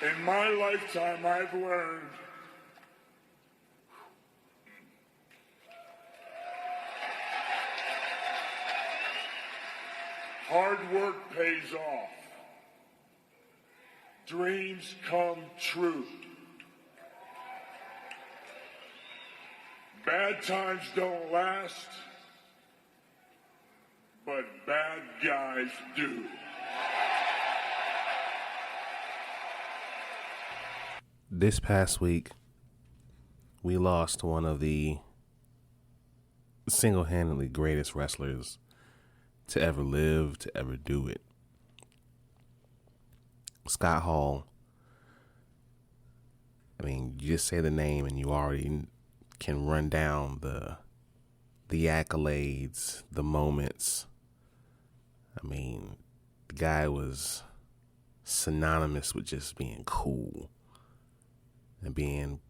In my lifetime, I've learned hard work pays off. Dreams come true. Bad times don't last, but bad guys do. This past week, we lost one of the single-handedly greatest wrestlers to ever live, to ever do it. Scott Hall. I mean, you just say the name and you already can run down the accolades, the moments. I mean, the guy was synonymous with just being cool and being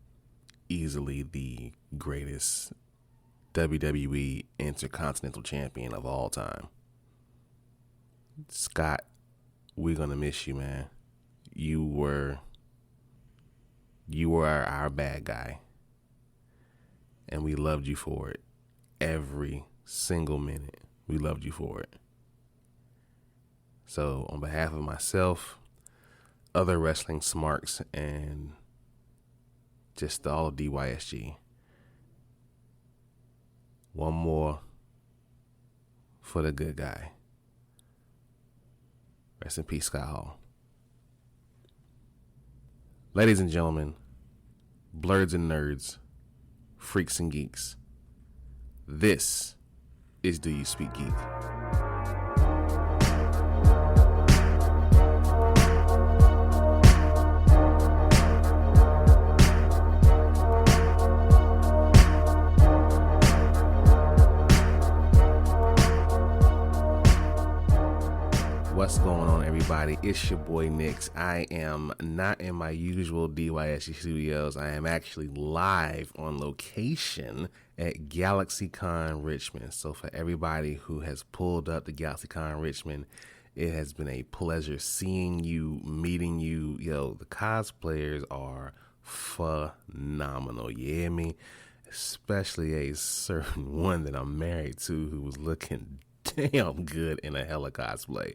easily the greatest WWE Intercontinental Champion of all time. Scott, we're going to miss you, man. You were our bad guy, and we loved you for it. Every single minute, we loved you for it. So, on behalf of myself, other wrestling smarks, and just all of DYSG, one more for the good guy. Rest in peace, Scott Hall. Ladies and gentlemen, blurs and nerds, freaks and geeks, this is Do You Speak Geek? What's going on, everybody? It's your boy Nix. I am not in my usual DYSG studios. I am actually live on location at GalaxyCon Richmond. So for everybody who has pulled up to GalaxyCon Richmond, it has been a pleasure seeing you, meeting you. Yo, the cosplayers are phenomenal. You hear me? Especially a certain one that I'm married to who was looking damn good in a hella cosplay.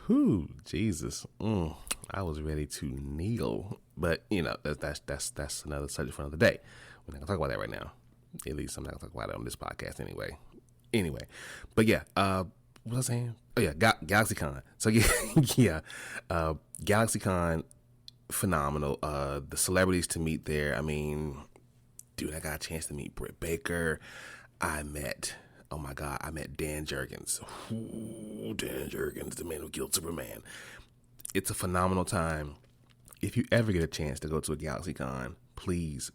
Whew, Jesus. I was ready to kneel. But, you know, that's another subject for another day. We're not going to talk about that right now. At least I'm not going to talk about it on this podcast anyway. But yeah, what was I saying? Oh, yeah, GalaxyCon. So, yeah, GalaxyCon, phenomenal. The celebrities to meet there. I mean, dude, I got a chance to meet Britt Baker. I met Dan Jurgens. Ooh, Dan Jurgens, the man who killed Superman. It's a phenomenal time. If you ever get a chance to go to a GalaxyCon, please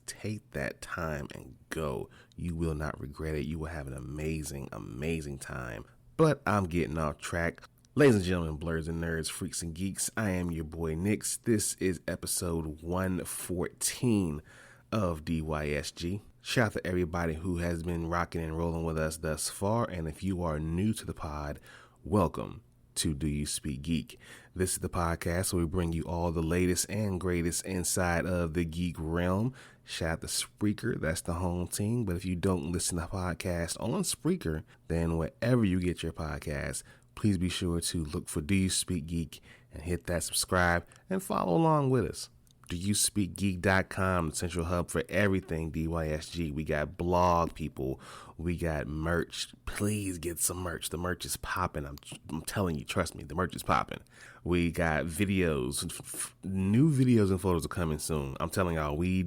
take that time and go. You will not regret it. You will have an amazing time. But I'm getting off track. Ladies and gentlemen, blurs and nerds, freaks and geeks, I am your boy Nix. This is episode 114 of DYSG. Shout out to everybody who has been rocking and rolling with us thus far. And if you are new to the pod, welcome to Do You Speak Geek? This is the podcast where we bring you all the latest and greatest inside of the geek realm. Shout out to Spreaker, that's the home team. But if you don't listen to the podcast on Spreaker, then wherever you get your podcast, please be sure to look for Do You Speak Geek and hit that subscribe and follow along with us. DoYouSpeakGeek.com, the central hub for everything DYSG. We got blog people. We got merch. Please get some merch. The merch is popping. I'm telling you, trust me, the merch is popping. We got videos. New videos and photos are coming soon. I'm telling y'all, we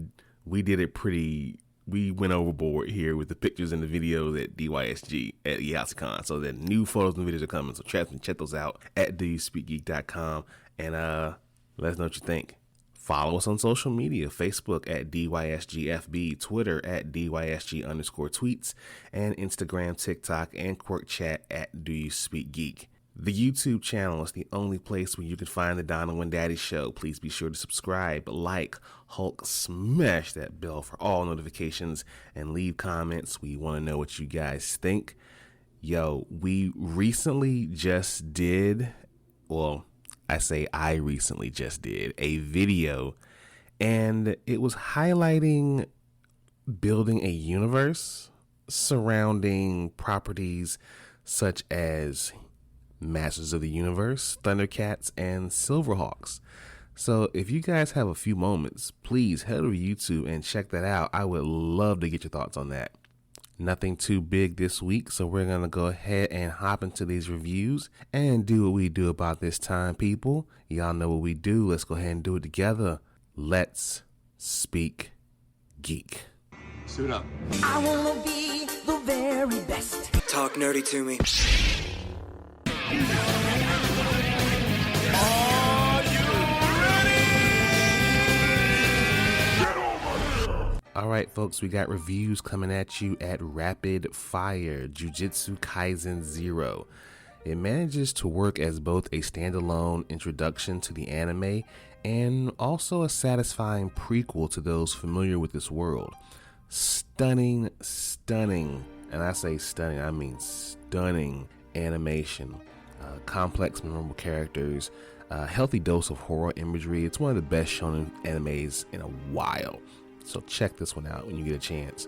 did it pretty. We went overboard here with the pictures and the videos at DYSG at GalaxyCon. So the new photos and videos are coming. So trust me, check those out at DoYouSpeakGeek.com and let us know what you think. Follow us on social media, Facebook at DYSGFB, Twitter at DYSG_tweets, and Instagram, TikTok, and QuirkChat at Do You Speak Geek. The YouTube channel is the only place where you can find the Donald and Daddy Show. Please be sure to subscribe, like, Hulk, smash that bell for all notifications, and leave comments. We want to know what you guys think. Yo, we recently just did, well, I recently just did a video, and it was highlighting building a universe surrounding properties such as Masters of the Universe, Thundercats, and Silverhawks. So if you guys have a few moments, please head over to YouTube and check that out. I would love to get your thoughts on that. Nothing too big this week, so we're going to go ahead and hop into these reviews and do what we do about this time, people. Y'all know what we do. Let's go ahead and do it together. Let's speak geek. Suit up. I wanna be the very best. Talk nerdy to me. All right, folks, we got reviews coming at you at rapid fire. Jujutsu Kaisen 0. It manages to work as both a standalone introduction to the anime and also a satisfying prequel to those familiar with this world. Stunning, and I say stunning, I mean stunning animation, complex, memorable characters, a healthy dose of horror imagery. It's one of the best shonen animes in a while. So check this one out when you get a chance.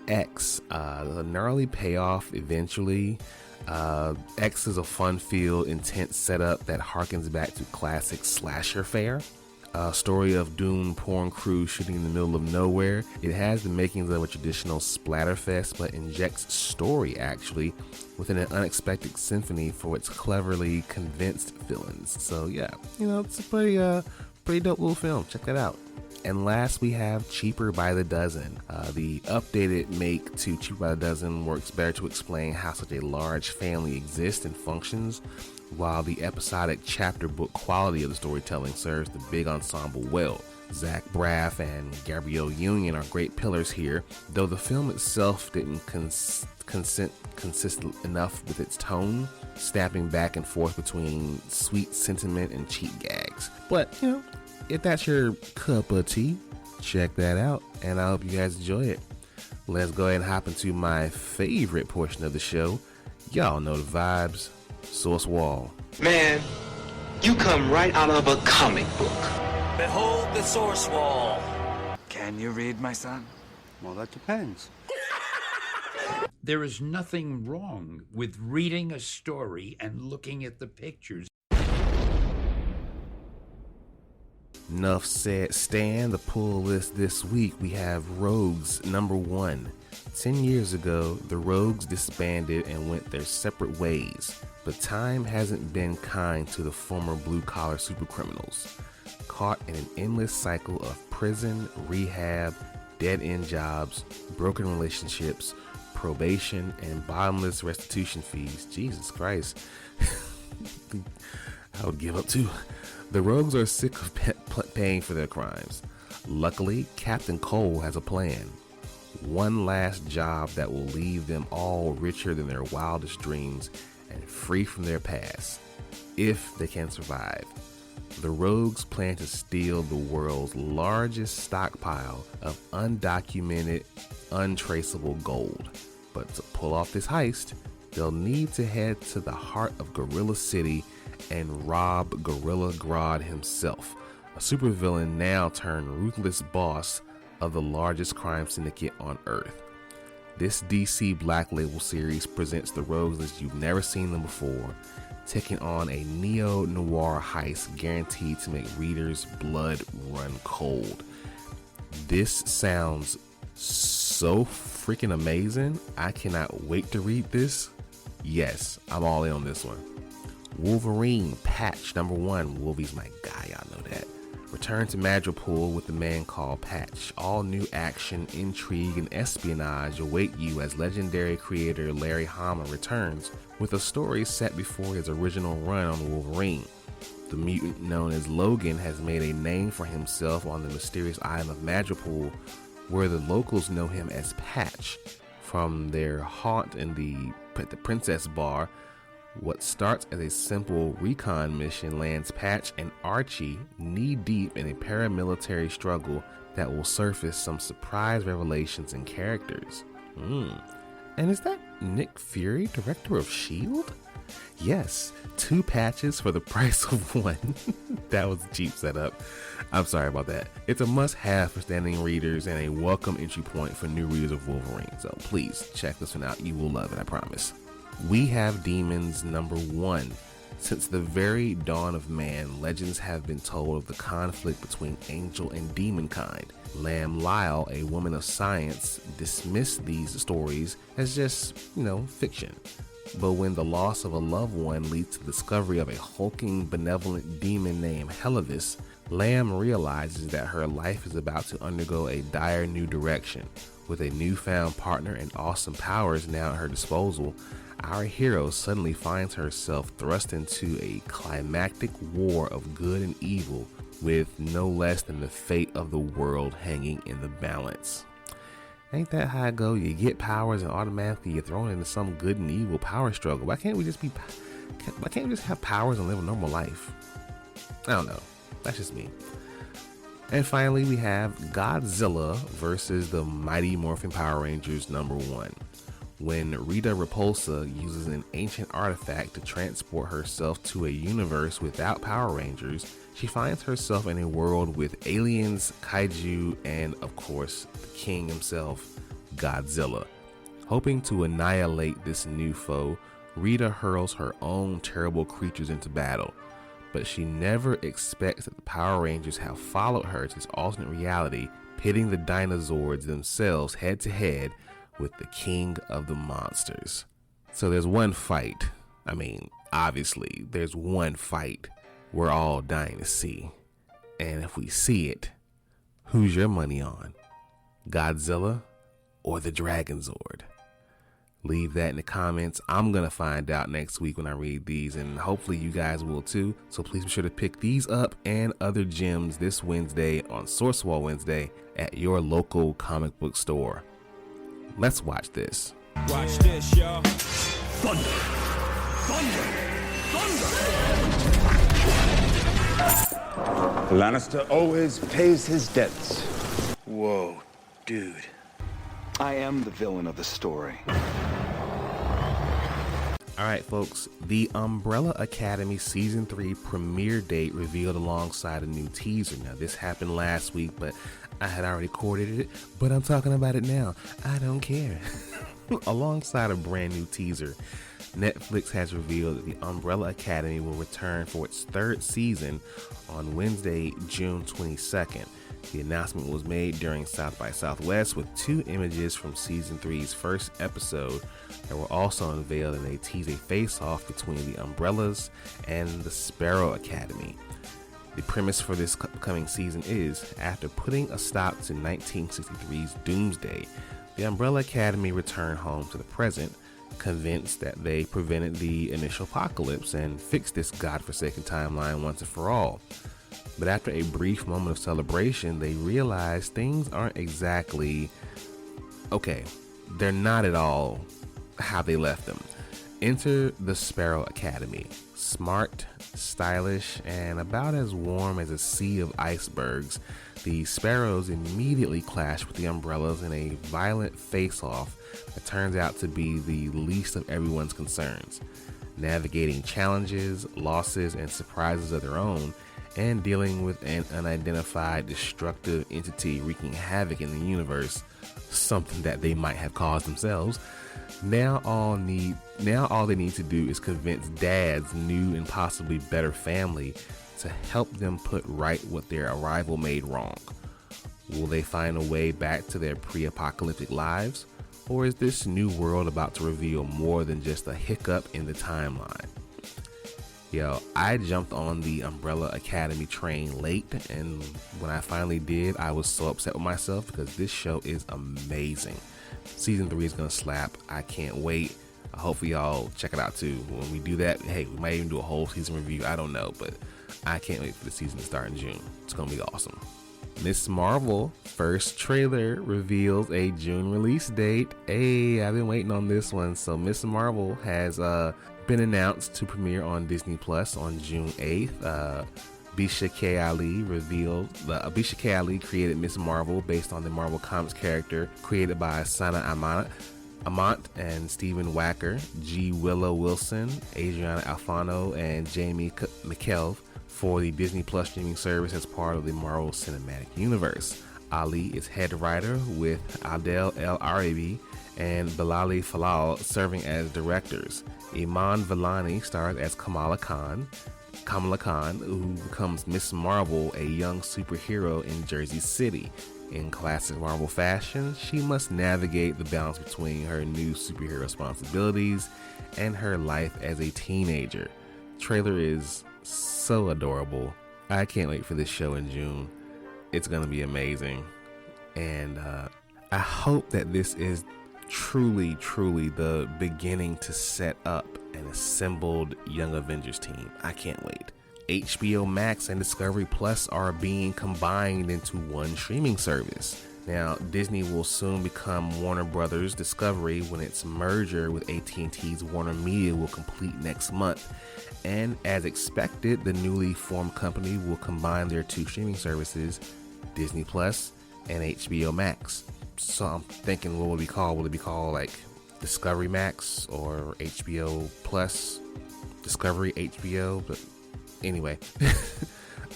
X, a gnarly payoff eventually. X is a fun-filled, intense setup that harkens back to classic slasher fare. Story of doomed porn crew shooting in the middle of nowhere. It has the makings of a traditional splatterfest, but injects story actually within an unexpected symphony for its cleverly convinced villains. So yeah, it's a pretty dope little film. Check that out. And last, we have Cheaper by the Dozen. The updated make to Cheaper by the Dozen works better to explain how such a large family exists and functions, while the episodic chapter book quality of the storytelling serves the big ensemble well. Zach Braff and Gabrielle Union are great pillars here, though the film itself didn't consistent enough with its tone, snapping back and forth between sweet sentiment and cheap gags. But, if that's your cup of tea, check that out, and I hope you guys enjoy it. Let's go ahead and hop into my favorite portion of the show. Y'all know the vibes. Source Wall. Man, you come right out of a comic book. Behold the source wall. Can you read, my son? Well, that depends. There is nothing wrong with reading a story and looking at the pictures. Enough said. Stan, the pull list this week, we have Rogues number 1. 10 years ago, the Rogues disbanded and went their separate ways, but time hasn't been kind to the former blue-collar supercriminals. Caught in an endless cycle of prison, rehab, dead-end jobs, broken relationships, probation, and bottomless restitution fees. Jesus Christ. I would give up too. The Rogues are sick of paying for their crimes. Luckily, Captain Cole has a plan. One last job that will leave them all richer than their wildest dreams and free from their past, if they can survive. The Rogues plan to steal the world's largest stockpile of undocumented, untraceable gold. But to pull off this heist, they'll need to head to the heart of Gorilla City and rob Gorilla Grodd himself, a supervillain now turned ruthless boss of the largest crime syndicate on Earth. This DC Black Label series presents the Rogues as you've never seen them before, taking on a neo-noir heist guaranteed to make readers' blood run cold. This sounds so freaking amazing. I cannot wait to read this. Yes, I'm all in on this one. Wolverine Patch number 1. Wolvie's my guy, y'all know that. Return to Madripoor with the man called Patch. All new action, intrigue, and espionage await you as legendary creator Larry Hama returns with a story set before his original run on Wolverine. The mutant known as Logan has made a name for himself on the mysterious island of Madripoor, where the locals know him as Patch. From their haunt in the Princess Bar, what starts as a simple recon mission lands Patch and Archie knee-deep in a paramilitary struggle that will surface some surprise revelations and characters. And is that Nick Fury, director of S.H.I.E.L.D.? Yes, 2 patches for the price of 1. That was a cheap setup. I'm sorry about that. It's a must-have for standing readers and a welcome entry point for new readers of Wolverine. So please check this one out. You will love it, I promise. We Have Demons #1. Since the very dawn of man, legends have been told of the conflict between angel and demon kind. Lam Lyle, a woman of science, dismissed these stories as just, fiction. But when the loss of a loved one leads to the discovery of a hulking, benevolent demon named Helivis, Lam realizes that her life is about to undergo a dire new direction. With a newfound partner and awesome powers now at her disposal, our hero suddenly finds herself thrust into a climactic war of good and evil, with no less than the fate of the world hanging in the balance. Ain't that how it go? You get powers and automatically you're thrown into some good and evil power struggle. Why can't we just have powers and live a normal life? I don't know. That's just me. And finally, we have Godzilla versus the Mighty Morphin Power Rangers #1. When Rita Repulsa uses an ancient artifact to transport herself to a universe without Power Rangers, she finds herself in a world with aliens, kaiju, and of course, the king himself, Godzilla. Hoping to annihilate this new foe, Rita hurls her own terrible creatures into battle. But she never expects that the Power Rangers have followed her to this alternate reality, pitting the dinosaurs themselves head to head with the king of the monsters. So there's one fight. Obviously, there's one fight we're all dying to see. And if we see it, who's your money on? Godzilla or the Dragon Zord? Leave that in the comments. I'm going to find out next week when I read these, and hopefully you guys will too. So please be sure to pick these up and other gems this Wednesday on Source Wall Wednesday at your local comic book store. Let's watch this. Watch this, y'all. Thunder! Thunder! Thunder! Lannister always pays his debts. Whoa, dude. I am the villain of the story. Alright folks, the Umbrella Academy Season 3 premiere date revealed alongside a new teaser. Now this happened last week, but I had already coordinated it, but I'm talking about it now. I don't care. Alongside a brand new teaser, Netflix has revealed that the Umbrella Academy will return for its 3rd season on Wednesday, June 22nd. The announcement was made during South by Southwest with 2 images from Season 3's first episode that were also unveiled in a teaser face-off between the Umbrellas and the Sparrow Academy. The premise for this upcoming season is, after putting a stop to 1963's Doomsday, the Umbrella Academy return home to the present, convinced that they prevented the initial apocalypse and fixed this godforsaken timeline once and for all. But after a brief moment of celebration, they realize things aren't exactly okay. They're not at all how they left them. Enter the Sparrow Academy. Smart, stylish, and about as warm as a sea of icebergs, the Sparrows immediately clash with the Umbrellas in a violent face-off that turns out to be the least of everyone's concerns. Navigating challenges, losses, and surprises of their own, and dealing with an unidentified destructive entity wreaking havoc in the universe, something that they might have caused themselves. Now all they need to do is convince Dad's new and possibly better family to help them put right what their arrival made wrong. Will they find a way back to their pre-apocalyptic lives? Or is this new world about to reveal more than just a hiccup in the timeline? Yo, I jumped on the Umbrella Academy train late, and when I finally did, I was so upset with myself because this show is amazing. Season 3 is gonna slap. I can't wait. Hopefully y'all check it out too. When we do that, hey, we might even do a whole season review. I don't know, but I can't wait for the season to start in June. It's gonna be awesome. Miss Marvel first trailer reveals a June release date. Hey, I've been waiting on this one. So Miss Marvel has been announced to premiere on Disney Plus on June 8th. Bisha K. Ali Bisha K. Ali created Miss Marvel based on the Marvel Comics character created by Sana Amana. Amont and Stephen Wacker, G. Willow Wilson, Adriana Alfano, and Jamie McKelv for the Disney Plus streaming service as part of the Marvel Cinematic Universe. Ali is head writer with Adel El Arabi and Bilali Falal serving as directors. Iman Vellani stars as Kamala Khan, who becomes Miss Marvel, a young superhero in Jersey City. In classic Marvel fashion, she must navigate the balance between her new superhero responsibilities and her life as a teenager. The trailer is so adorable. I can't wait for this show in June. It's going to be amazing. And I hope that this is truly the beginning to set up an assembled Young Avengers team. I can't wait. HBO Max and Discovery Plus are being combined into one streaming service. Now, Disney will soon become Warner Brothers Discovery when its merger with AT&T's Warner Media will complete next month. And as expected, the newly formed company will combine their two streaming services, Disney Plus and HBO Max. So I'm thinking, what would it be called? Will it be called like Discovery Max or HBO Plus Discovery HBO? But anyway,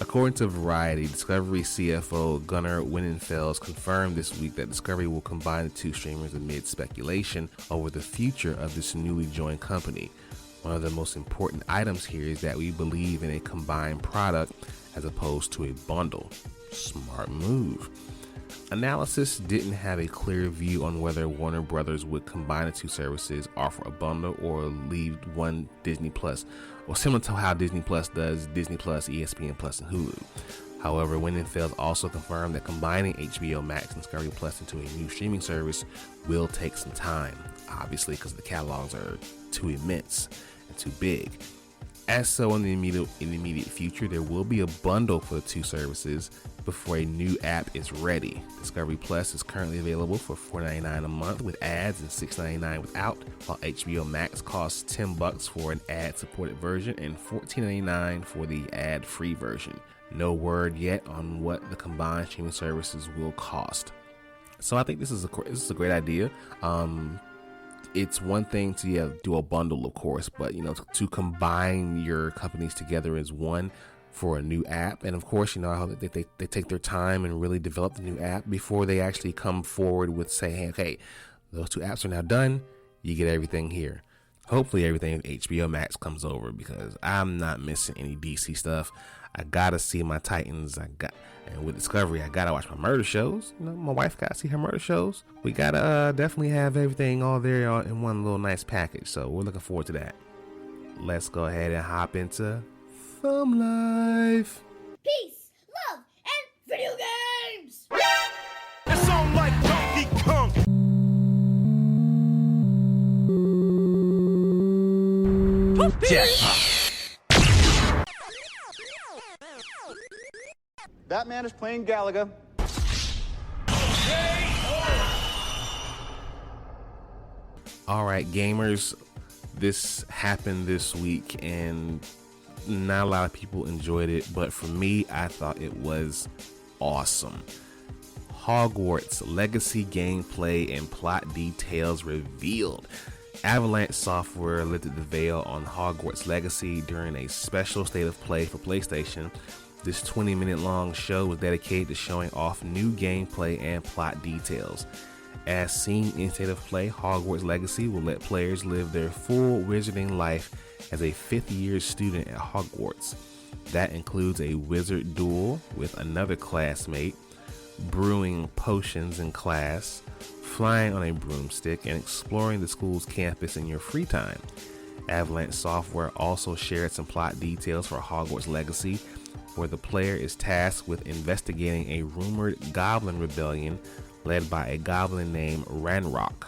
according to Variety, Discovery CFO Gunnar Winnenfels confirmed this week that Discovery will combine the two streamers amid speculation over the future of this newly joined company. One of the most important items here is that we believe in a combined product as opposed to a bundle. Smart move. Analysis didn't have a clear view on whether Warner Brothers would combine the two services, offer a bundle, or leave one Disney Plus, or similar to how Disney Plus does Disney Plus, ESPN Plus, and Hulu. However, Winnenfeld also confirmed that combining HBO Max and Discovery Plus into a new streaming service will take some time, obviously because the catalogs are too immense and too big. As so in the immediate future, there will be a bundle for the two services before a new app is ready. Discovery Plus is currently available for $4.99 a month with ads and $6.99 without, while HBO Max costs $10 for an ad-supported version and $14.99 for the ad-free version. No word yet on what the combined streaming services will cost. So I think this is a great idea. It's one thing to do a bundle, of course, but to combine your companies together as one for a new app. And of course, I hope that they take their time and really develop the new app before they actually come forward with saying, okay, those two apps are now done. You get everything here. Hopefully everything with HBO Max comes over because I'm not missing any DC stuff. I gotta see my Titans. And with Discovery, I gotta watch my murder shows. My wife gotta see her murder shows. We gotta definitely have everything all there in one little nice package. So we're looking forward to that. Let's go ahead and hop into Thumb Life. Peace, love, and video games! It's on like Donkey Kong. Batman is playing Galaga. All right, gamers, this happened this week and not a lot of people enjoyed it, but for me, I thought it was awesome. Hogwarts Legacy gameplay and plot details revealed. Avalanche Software lifted the veil on Hogwarts Legacy during a special state of play for PlayStation. This 20-minute long show was dedicated to showing off new gameplay and plot details. As seen in State of Play, Hogwarts Legacy will let players live their full wizarding life as a fifth-year student at Hogwarts. That includes a wizard duel with another classmate, brewing potions in class, flying on a broomstick, and exploring the school's campus in your free time. Avalanche Software also shared some plot details for Hogwarts Legacy, where the player is tasked with investigating a rumored goblin rebellion led by a goblin named Ranrock.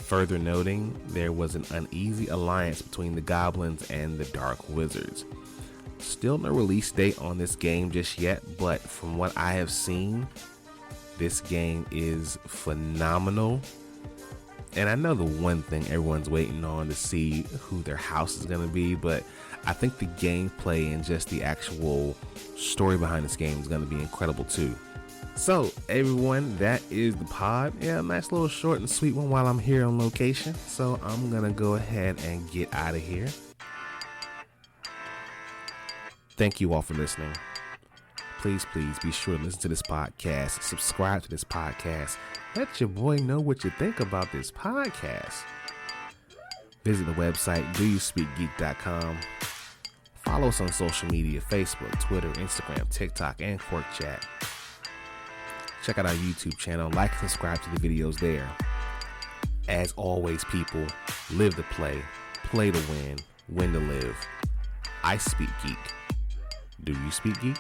Further noting, there was an uneasy alliance between the goblins and the dark wizards. Still no release date on this game just yet, but from what I have seen, this game is phenomenal. And I know the one thing everyone's waiting on to see who their house is going to be, but I think the gameplay and just the actual story behind this game is going to be incredible too. So, everyone, that is the pod. Yeah, a nice little short and sweet one while I'm here on location. So, I'm going to go ahead and get out of here. Thank you all for listening. Please be sure to listen to this podcast. Subscribe to this podcast. Let your boy know what you think about this podcast. Visit the website, doyouspeakgeek.com. Follow us on social media, Facebook, Twitter, Instagram, TikTok, and Quirk Chat. Check out our YouTube channel. Like and subscribe to the videos there. As always, people, live to play to win to live. I speak geek. Do you speak geek?